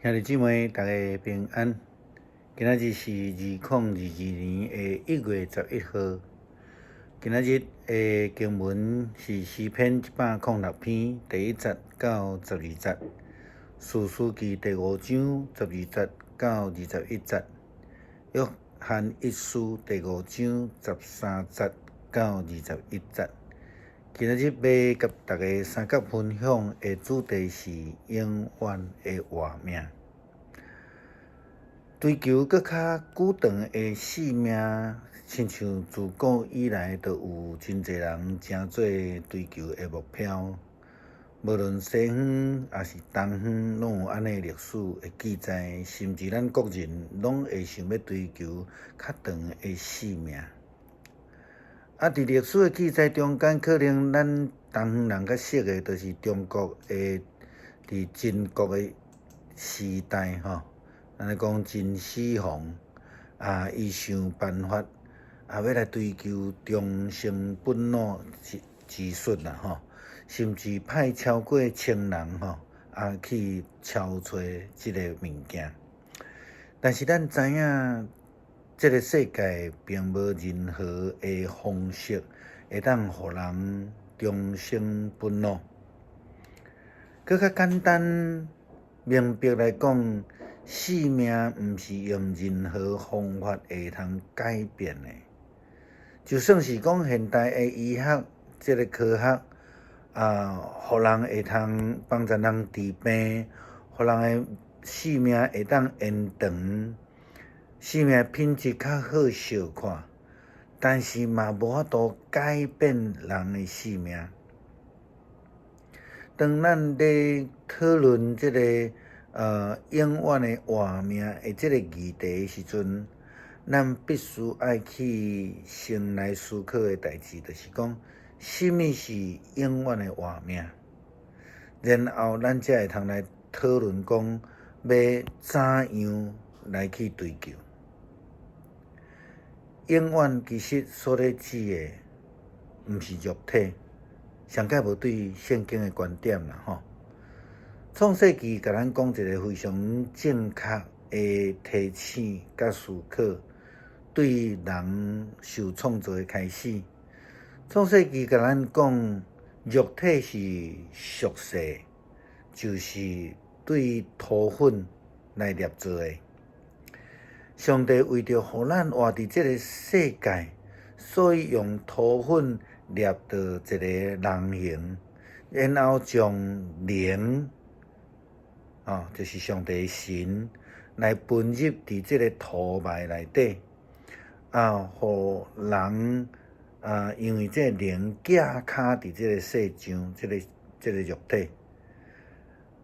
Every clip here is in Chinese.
兄弟姊妹，大家平安。今仔日是2022年1月11号。今仔日的经文是诗篇106篇第1节到12节，士师记第5章12节到21节，约翰一书第5章13节到21节。今仔日要甲大家三角分享的主题是永远的活命。追求搁较久长的性命，亲像自古以来都有真侪人诚做追求的目标。无论西方还是东方，拢有安尼历史的记载，甚至咱国人拢会想要追求较长的性命。伫历史的记载中间，可能咱东方人较熟的，就是中国的伫晋国的时代吼。咱讲秦始皇伊想办法要来追求忠诚本老之术啦吼，甚至派超过1000人吼去敲找即个物件。但是咱知影，即个世界并无任何的方式会当互人忠诚本老。搁较简单明白来讲，性命毋是用任何方法会通改变的。就算是讲现代的医学，即个科学互人会通帮助人治病，互人的性命会当延长，性命品质较好小看，但是嘛无法度改变人的性命。当咱咧讨论即个永远的活命的即个议题的时阵，咱必须爱去先来思考的代志，就是讲，什么是永远的活命？然后咱才会通来讨论讲，要怎样来去追求。永远其实所咧指的，毋是肉体，上界无对圣经的观点啦吼。创世纪甲咱讲一个非常正确的提醒甲思考，对人受创造的开始。创世纪甲咱讲，肉体是属世，就是对土粉来捏造的。上帝为着互咱活伫这个世界，所以用土粉捏造一个人形，然后将灵就是上帝的神来分入伫这个土块内底，互人因为这个灵架卡伫这个世上，这个肉体。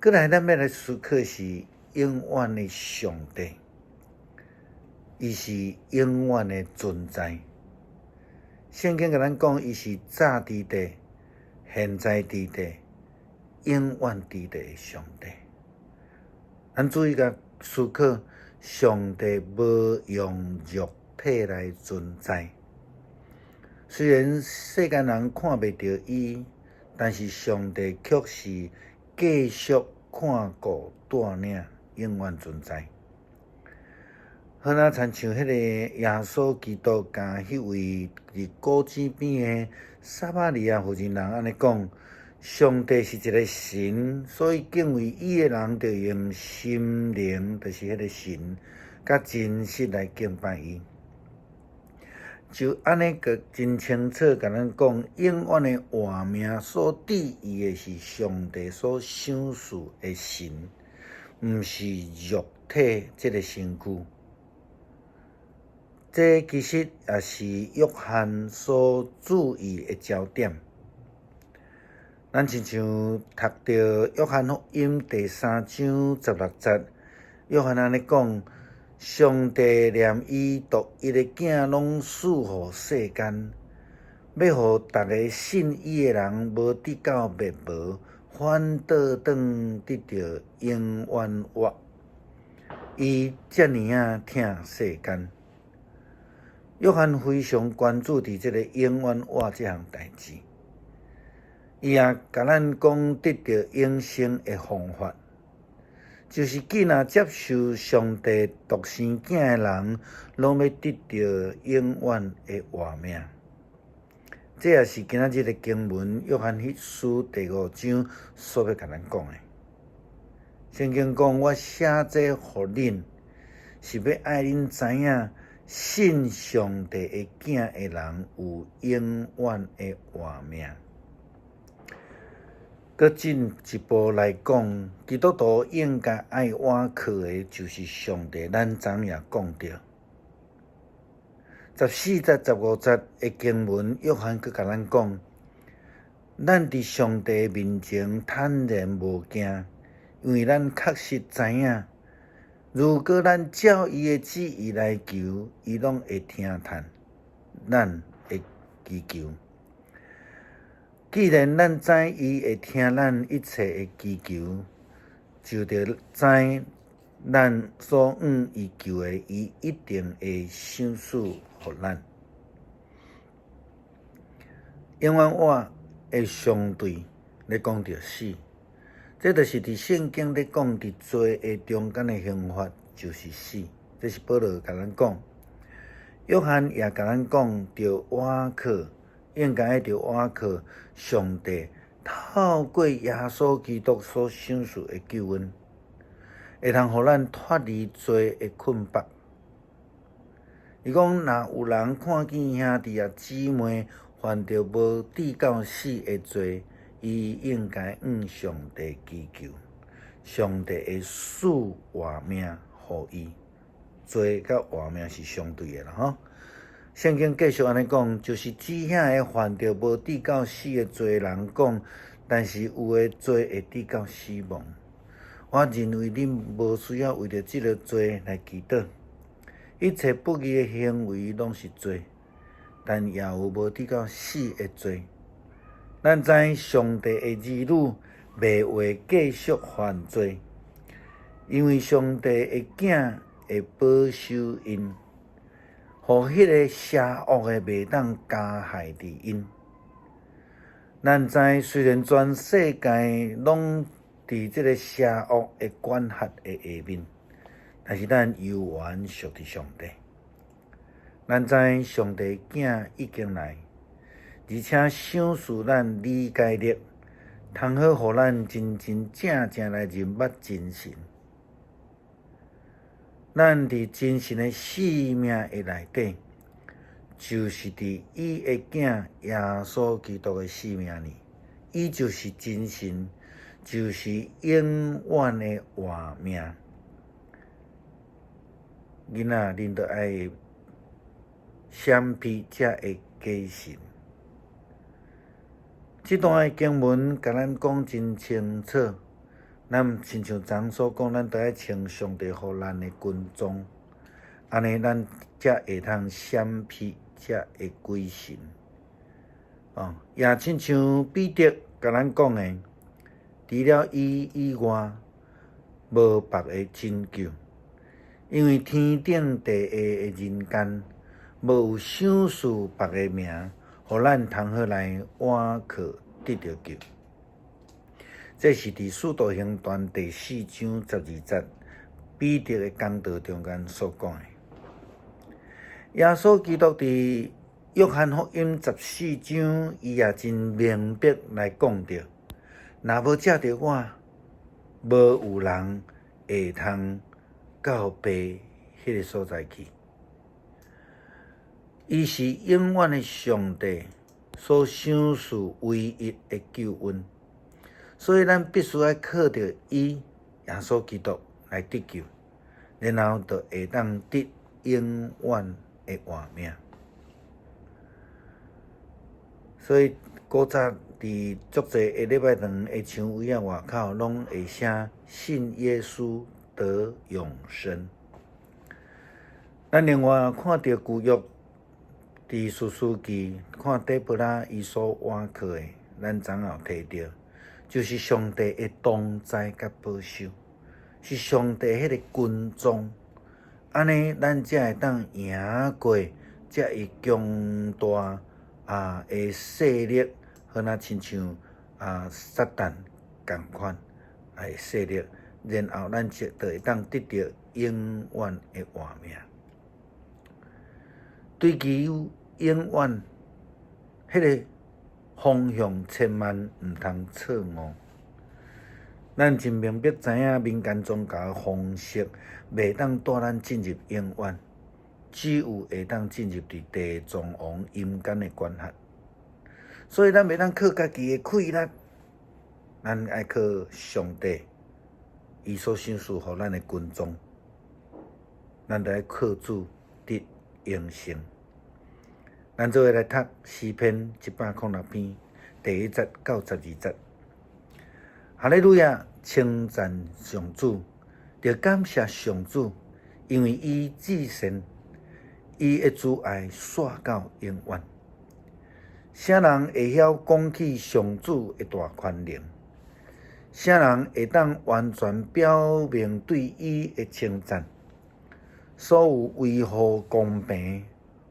过来，咱要来思考是永远的上帝，伊是永远的存在。圣经甲咱讲，伊是早伫地、现在伫地、永远伫地的上帝。咱注意甲思考，上帝无用肉体来存在。虽然世间人看袂到伊，但是上帝却是继续看顾带领，永远存在。好像亲像迄个耶稣基督甲迄位伫古井边的撒玛利亚妇人人安尼讲，上帝是一个神，所以敬畏伊的人就用心灵，就是迄个神，甲真实来敬拜伊。就安尼个真清楚甲咱讲，永远的活命所指意的是上帝所赏赐的神，毋是肉体这个身躯。这其实也是约翰所注意的焦点。咱亲像读到约翰福音第3章16节，约翰安尼讲：上帝连伊独一的囝拢赐予世间，要互逐个信伊的人无得到灭亡，反倒转得到永远活。伊遮尔疼世间。约翰非常关注伫这个永远活这项代志，伊也甲咱讲得到永生的方法。就是既然接受上帝独生子的人，拢要得到永远的活命。这也是今仔日的经文，约翰一书第5章所要甲咱讲的。圣经讲，我写这互恁，是要爱恁知影，信上帝的子的人有永远的活命。搁进一步来讲，基督徒应该爱倚靠的，就是上帝。咱昨也讲到14节、15节的经文，约翰搁甲咱讲，咱伫上帝面前坦然无惊，因为咱确实知影，如果咱照伊的旨意来求，伊拢会听叹咱的祈求。既然咱知伊会听咱一切的祈求，就着知咱所伊求的，伊一定会赏赐互咱。永远活的相对咧讲着死，这就是伫圣经咧讲伫罪的中间的刑罚就是死。这是保罗甲咱讲，约翰也甲咱讲，着倚靠。应该着倚靠上帝透过耶稣基督所赏赐的救恩，会通互咱脱离罪的捆绑。伊讲，若有人看见兄弟啊姊妹犯着无抵到死的罪，伊应该向上帝祈求，上帝会赐活命互伊。罪甲活命是相对的啦，吼。圣经继续安尼讲，就是只遐个犯着无抵到死的罪人讲，但是有诶罪会抵到死亡。我认为恁无需要为着即个罪来祈祷，一切不义的行为拢是罪，但也有无抵到死的罪。咱知上帝的儿女袂会继续犯罪，因为上帝的囝会保守因。互迄个邪恶的袂当加害伫因。咱知虽然全世界拢伫即个邪恶的管辖的下面，但是咱犹原属伫上帝。咱知上帝囝已经来，而且赏赐咱理解力，通好互咱真真正正来认捌真神。咱伫真神的生命的内底，就是伫伊的囝耶稣基督的生命里，伊就是真神，就是永远的活命。囡仔，恁着爱闪避才会假神。这段的经文甲咱讲真清楚。咱亲像昨所讲，咱着爱穿上帝互咱的军装，安尼咱才会通闪避，才会归神。也亲像彼得甲咱讲的，除了伊以外，无别的拯救，因为天顶地下的人间，无有赏赐别的名，互咱通好来倚靠得到救。这是伫《使徒行传》第4章12节，彼得的讲道中间所讲的。耶稣基督伫约翰福音14章，伊也真明白来讲着，若无借着我，无有人会通到爸迄个所在去。伊是永远的上帝所赏赐唯一的救恩。所以，咱必须要靠着伊耶稣基督来得救，然后就会当得永远的活命。所以，古早伫足侪下礼拜堂的墙围外口，拢会写信耶稣得永生。咱另外看到旧约伫士师记，看底波拉伊所倚靠的，咱昨有提到。就是上帝的同在甲保守，是上帝迄个军装，安尼咱才会当赢过遮伊强大的势力，好若亲像撒旦共款势力然后咱就会当得到永远的活命。对其永远迄个方向，千万毋通错误。咱真明白知影民间宗教的方式，袂当带咱进入永远，只有会当进入伫地藏王阴间的关卡。所以咱袂当靠家己的气力，咱爱靠上帝，伊所赏赐互咱的军装，咱着爱靠主得永生。咱做伙来读诗篇106篇第1节到12节。哈利路亚，称赞上主，着感谢上主，因为伊至善，伊的慈爱续到永远。啥人会晓讲起上主的大权能？啥人会当完全表明对伊的称赞？所有维护公平、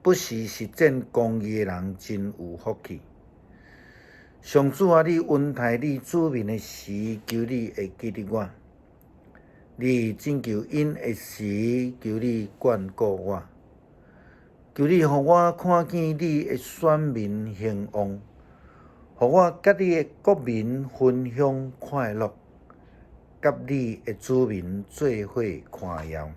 不时实践公义的人，真有福气。上主啊，你恩待你子民的时，求你会记得我；你拯救因的时，求你眷顾我。求你，互我看见你的选民兴旺，互我甲你的国民分享快乐，甲你的子民做伙夸耀。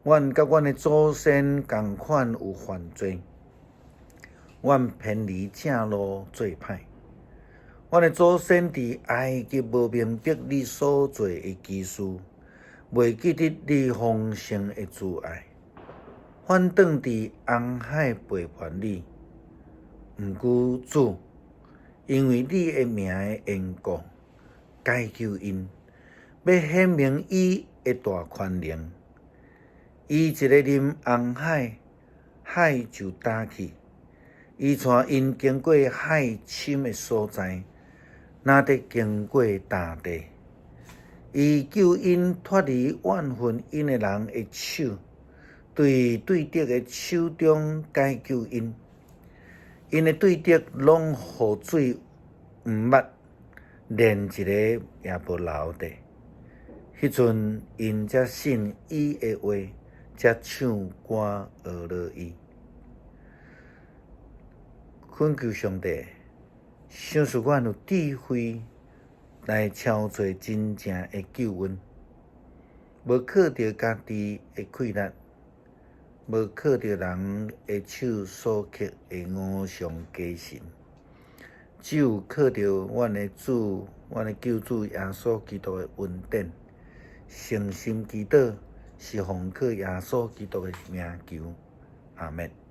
阮甲阮的祖先同款有犯罪，阮偏离正路做歹。阮的祖先伫埃及无明白你所做的奇事，袂记得你丰盛的慈爱，反倒伫红海背叛你。毋过主，因为你的名的缘故，解救因，要显明伊的大权能。伊一个啉红海，海就干去；伊带因经过海深的所在，哪得经过大地。伊救因脱离怨恨因的人的手，对对敌的手中解救因。因的对敌拢雨水毋捌，连一个也无留地。迄阵因才信伊的话，才唱歌学落伊。恳求上帝，赏赐阮有智慧来操作真正的救恩，无靠着家己的气力，无靠着人的手所刻的偶像假神，只有靠着阮的主、阮的救主耶稣基督的恩典，诚心祈祷，是奉靠耶稣基督的名求，阿们。